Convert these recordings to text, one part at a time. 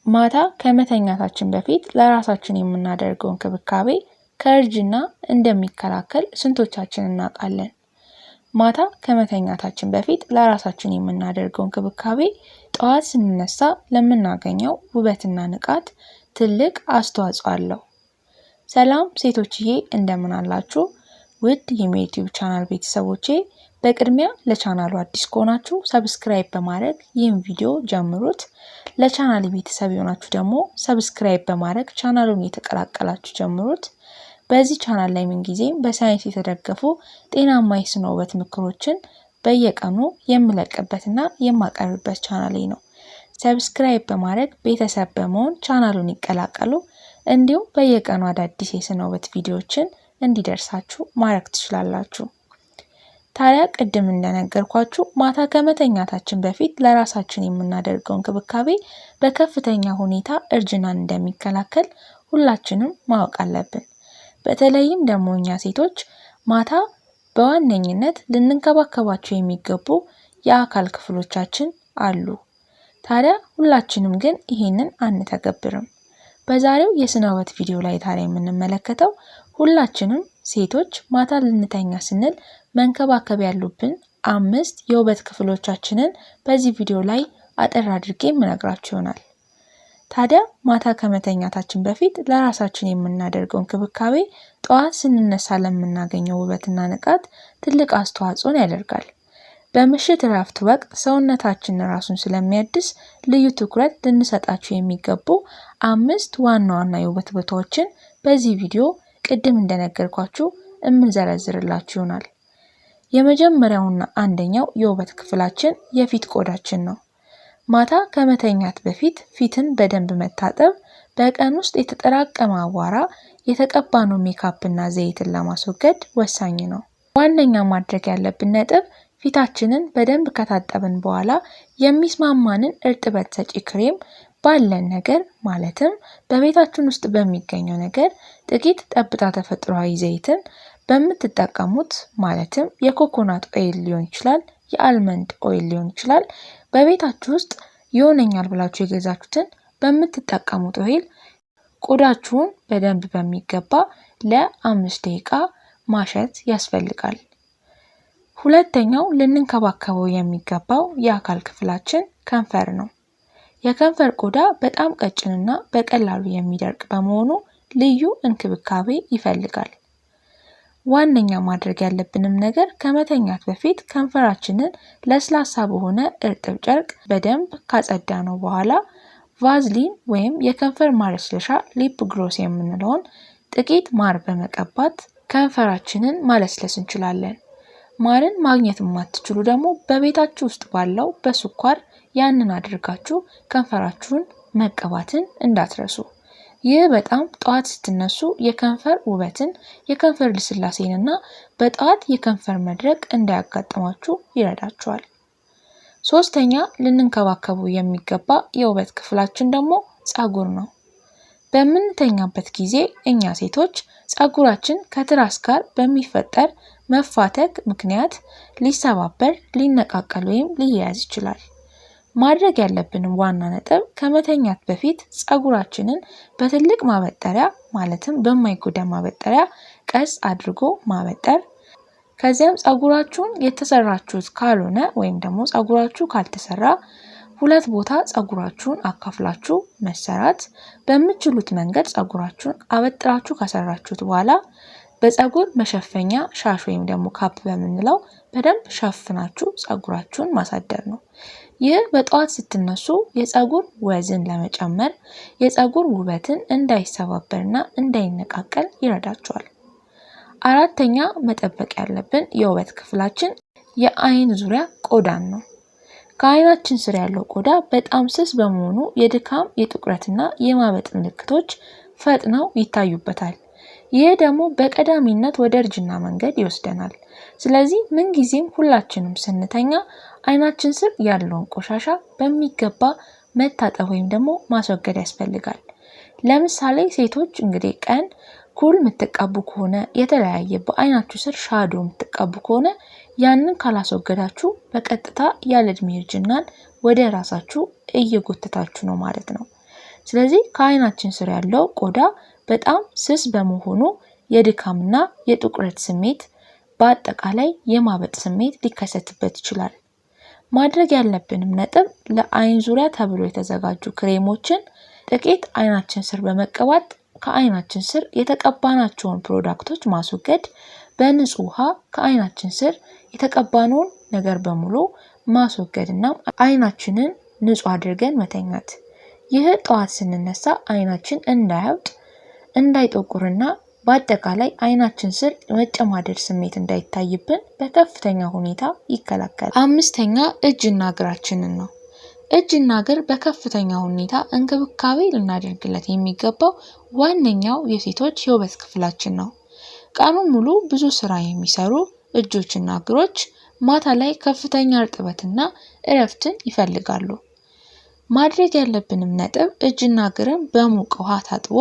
ማታ ከመተኛታችን በፊት ለራሳችን የምናደርገው እንክብካቤ ከእርጅና እንደሚከላከል ስንቶቻችን እናውቃለን? ማታ ከመተኛታችን በፊት ለራሳችን የምናደርገው እንክብካቤ ጠዋት ስንነሳ ለምናገኘው ውበትና ንቃት ትልቅ አስተዋጽኦ አለው። ሰላም ሴቶችዬ እንደምን አላችሁ? ውድ የዩቲዩብ ቻናል ቤተሰቦቼ በቅድሚያ ለቻናሉ አዲስ ከሆናችሁ ሰብስክራይብ በማድረግ ይህን ቪዲዮ ጀምሩት። ለቻናል ቤተሰብ የሆናችሁ ደግሞ ሰብስክራይብ በማድረግ ቻናሉን የተቀላቀላችሁ ጀምሩት። በዚህ ቻናል ላይ ምንጊዜም በሳይንስ የተደገፉ ጤናማ የስነ ውበት ምክሮችን በየቀኑ የምለቅበትና የማቀርብበት ቻናሌ ነው። ሰብስክራይብ በማድረግ ቤተሰብ በመሆን ቻናሉን ይቀላቀሉ። እንዲሁም በየቀኑ አዳዲስ የስነ ውበት ቪዲዮዎችን እንዲደርሳችሁ ማድረግ ትችላላችሁ። ታዲያ ቅድም እንደነገርኳችሁ ማታ ከመተኛታችን በፊት ለራሳችን የምናደርገው እንክብካቤ በከፍተኛ ሁኔታ እርጅናን እንደሚከላከል ሁላችንም ማወቅ አለብን። በተለይም ደግሞ እኛ ሴቶች ማታ በዋነኝነት ልንንከባከባቸው የሚገቡ የአካል ክፍሎቻችን አሉ። ታዲያ ሁላችንም ግን ይሄንን አንተገብርም። በዛሬው የስነ ውበት ቪዲዮ ላይ ታዲያ የምንመለከተው ሁላችንም ሴቶች ማታ ልንተኛ ስንል መንከባከብ ያሉብን 5 የውበት ክፍሎቻችንን በዚህ ቪዲዮ ላይ አጠር አድርጌ የምነግራችሁ ይሆናል። ታዲያ ማታ ከመተኛታችን በፊት ለራሳችን የምናደርገው እንክብካቤ ጠዋት ስንነሳ ለምናገኘው ውበትና ንቃት ትልቅ አስተዋጽኦን ያደርጋል። በምሽት እረፍት ወቅት ሰውነታችን ራሱን ስለሚያድስ ልዩ ትኩረት ልንሰጣቸው የሚገቡ 5 ዋና ዋና የውበት ቦታዎችን በዚህ ቪዲዮ ቅድም እንደነገርኳችሁ እምንዘረዝርላችሁ ይሆናል። የመጀመሪያውና አንደኛው የውበት ክፍላችን የፊት ቆዳችን ነው። ማታ ከመተኛት በፊት ፊትን በደንብ መታጠብ በቀን ውስጥ የተጠራቀመ አቧራ፣ የተቀባነው ሜካፕና ዘይትን ለማስወገድ ወሳኝ ነው። ዋነኛ ማድረግ ያለብን ነጥብ ፊታችንን በደንብ ከታጠብን በኋላ የሚስማማንን እርጥበት ሰጪ ክሬም ባለን ነገር ማለትም በቤታችን ውስጥ በሚገኘው ነገር ጥቂት ጠብታ ተፈጥሯዊ ዘይትን በምትጠቀሙት ማለትም የኮኮናት ኦይል ሊሆን ይችላል፣ የአልመንድ ኦይል ሊሆን ይችላል። በቤታችሁ ውስጥ ይሆነኛል ብላችሁ የገዛችሁትን በምትጠቀሙት ኦይል ቆዳችሁን በደንብ በሚገባ ለ5 ደቂቃ ማሸት ያስፈልጋል። ሁለተኛው ልንንከባከበው የሚገባው የአካል ክፍላችን ከንፈር ነው። የከንፈር ቆዳ በጣም ቀጭንና በቀላሉ የሚደርቅ በመሆኑ ልዩ እንክብካቤ ይፈልጋል። ዋነኛ ማድረግ ያለብንም ነገር ከመተኛት በፊት ከንፈራችንን ለስላሳ በሆነ እርጥብ ጨርቅ በደንብ ካጸዳነው በኋላ ቫዝሊን ወይም የከንፈር ማለስለሻ ሊፕ ግሎስ የምንለውን ጥቂት ማር በመቀባት ከንፈራችንን ማለስለስ እንችላለን። ማርን ማግኘት የማትችሉ ደግሞ በቤታችሁ ውስጥ ባለው በስኳር ያንን አድርጋችሁ ከንፈራችሁን መቀባትን እንዳትረሱ። ይህ በጣም ጠዋት ስትነሱ የከንፈር ውበትን፣ የከንፈር ልስላሴንና በጠዋት የከንፈር መድረቅ እንዳያጋጥማችሁ ይረዳችኋል። ሶስተኛ ልንንከባከቡ የሚገባ የውበት ክፍላችን ደግሞ ፀጉር ነው። በምንተኛበት ጊዜ እኛ ሴቶች ፀጉራችን ከትራስ ጋር በሚፈጠር መፋተግ ምክንያት ሊሰባበር፣ ሊነቃቀል ወይም ሊያያዝ ይችላል። ማድረግ ያለብንም ዋና ነጥብ ከመተኛት በፊት ፀጉራችንን በትልቅ ማበጠሪያ ማለትም በማይጎዳ ማበጠሪያ ቀስ አድርጎ ማበጠር። ከዚያም ፀጉራችሁን የተሰራችሁት ካልሆነ ወይም ደግሞ ፀጉራችሁ ካልተሰራ 2 ቦታ ፀጉራችሁን አካፍላችሁ መሰራት። በምትችሉት መንገድ ፀጉራችሁን አበጥራችሁ ከሰራችሁት በኋላ በፀጉር መሸፈኛ ሻሽ ወይም ደግሞ ካፕ በምንለው በደንብ ሸፍናችሁ ፀጉራችሁን ማሳደር ነው። ይህ በጠዋት ስትነሱ የፀጉር ወዝን ለመጨመር የፀጉር ውበትን እንዳይሰባበርና እንዳይነቃቀል ይረዳችኋል። አራተኛ መጠበቅ ያለብን የውበት ክፍላችን የአይን ዙሪያ ቆዳን ነው። ከአይናችን ስር ያለው ቆዳ በጣም ስስ በመሆኑ የድካም፣ የጥቁረትና የማበጥ ምልክቶች ፈጥነው ይታዩበታል። ይህ ደግሞ በቀዳሚነት ወደ እርጅና መንገድ ይወስደናል። ስለዚህ ምንጊዜም ሁላችንም ስንተኛ አይናችን ስር ያለውን ቆሻሻ በሚገባ መታጠብ ወይም ደግሞ ማስወገድ ያስፈልጋል። ለምሳሌ ሴቶች እንግዲህ ቀን ኩል የምትቀቡ ከሆነ የተለያየ በአይናችሁ ስር ሻዶ የምትቀቡ ከሆነ ያንን ካላስወገዳችሁ በቀጥታ ያለ እድሜ እርጅናን ወደ ራሳችሁ እየጎተታችሁ ነው ማለት ነው። ስለዚህ ከዓይናችን ስር ያለው ቆዳ በጣም ስስ በመሆኑ የድካምና የጥቁረት ስሜት በአጠቃላይ የማበጥ ስሜት ሊከሰትበት ይችላል። ማድረግ ያለብንም ነጥብ ለዓይን ዙሪያ ተብሎ የተዘጋጁ ክሬሞችን ጥቂት ዓይናችን ስር በመቀባት ከዓይናችን ስር የተቀባናቸውን ፕሮዳክቶች ማስወገድ፣ በንጹህ ውሃ ከዓይናችን ስር የተቀባነውን ነገር በሙሉ ማስወገድና ዓይናችንን ንጹህ አድርገን መተኛት። ይህ ጠዋት ስንነሳ ዓይናችን እንዳያብጥ፣ እንዳይጠቁርና በአጠቃላይ ዓይናችን ስር መጨማደድ ስሜት እንዳይታይብን በከፍተኛ ሁኔታ ይከላከላል። አምስተኛ እጅና እግራችንን ነው። እጅና እግር በከፍተኛ ሁኔታ እንክብካቤ ልናደርግለት የሚገባው ዋነኛው የሴቶች የውበት ክፍላችን ነው። ቀኑን ሙሉ ብዙ ስራ የሚሰሩ እጆችና እግሮች ማታ ላይ ከፍተኛ እርጥበትና እረፍትን ይፈልጋሉ። ማድረግ ያለብንም ነጥብ እጅና እግርን በሙቅ ውሃ ታጥቦ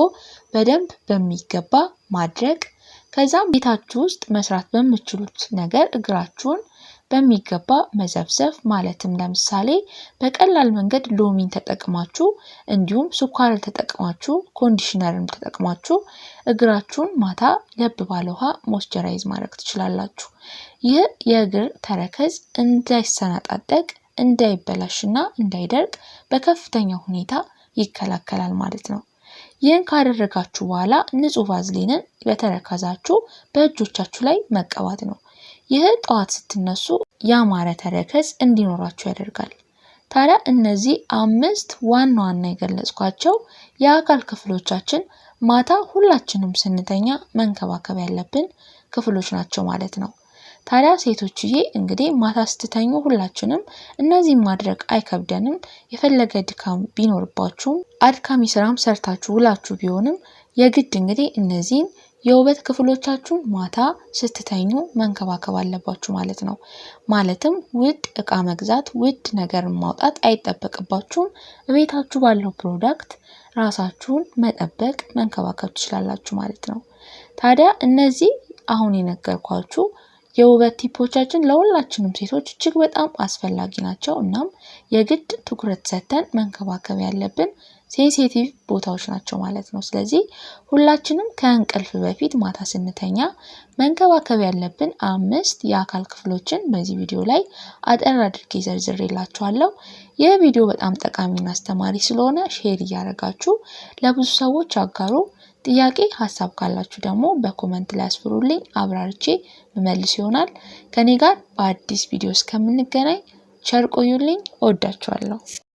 በደንብ በሚገባ ማድረግ፣ ከዛም ቤታችሁ ውስጥ መስራት በምትችሉት ነገር እግራችሁን በሚገባ መዘፍዘፍ። ማለትም ለምሳሌ በቀላል መንገድ ሎሚን ተጠቅማችሁ እንዲሁም ስኳር ተጠቅማችሁ ኮንዲሽነርም ተጠቅማችሁ እግራችሁን ማታ ለብ ባለ ውሃ ሞይስቸራይዝ ማድረግ ትችላላችሁ። ይህ የእግር ተረከዝ እንዳይሰነጣጠቅ፣ እንዳይበላሽና እንዳይደርቅ በከፍተኛ ሁኔታ ይከላከላል ማለት ነው። ይህን ካደረጋችሁ በኋላ ንጹህ ቫዝሊንን በተረከዛችሁ በእጆቻችሁ ላይ መቀባት ነው። ይህ ጠዋት ስትነሱ ያማረ ተረከዝ እንዲኖራችሁ ያደርጋል። ታዲያ እነዚህ 5 ዋና ዋና የገለጽኳቸው የአካል ክፍሎቻችን ማታ ሁላችንም ስንተኛ መንከባከብ ያለብን ክፍሎች ናቸው ማለት ነው። ታዲያ ሴቶችዬ እንግዲህ ማታ ስትተኙ ሁላችንም እነዚህን ማድረግ አይከብደንም። የፈለገ ድካም ቢኖርባችሁም አድካሚ ስራም ሰርታችሁ ውላችሁ ቢሆንም የግድ እንግዲህ እነዚህን የውበት ክፍሎቻችሁን ማታ ስትተኙ መንከባከብ አለባችሁ ማለት ነው። ማለትም ውድ እቃ መግዛት፣ ውድ ነገር ማውጣት አይጠበቅባችሁም። ቤታችሁ ባለው ፕሮዳክት ራሳችሁን መጠበቅ መንከባከብ ትችላላችሁ ማለት ነው። ታዲያ እነዚህ አሁን የነገርኳችሁ የውበት ቲፖቻችን ለሁላችንም ሴቶች እጅግ በጣም አስፈላጊ ናቸው። እናም የግድ ትኩረት ሰጥተን መንከባከብ ያለብን ሴንሲቲቭ ቦታዎች ናቸው ማለት ነው። ስለዚህ ሁላችንም ከእንቅልፍ በፊት ማታ ስንተኛ መንከባከብ ያለብን 5 የአካል ክፍሎችን በዚህ ቪዲዮ ላይ አጠር አድርጌ ዘርዝሬላችኋለሁ። ይህ ቪዲዮ በጣም ጠቃሚና አስተማሪ ስለሆነ ሼር እያደረጋችሁ ለብዙ ሰዎች አጋሩ። ጥያቄ ሀሳብ ካላችሁ ደግሞ በኮሜንት ላይ አስፍሩልኝ፣ አብራርቼ መመልስ ይሆናል። ከኔ ጋር በአዲስ ቪዲዮ እስከምንገናኝ ቸር ቆዩልኝ። እወዳችኋለሁ።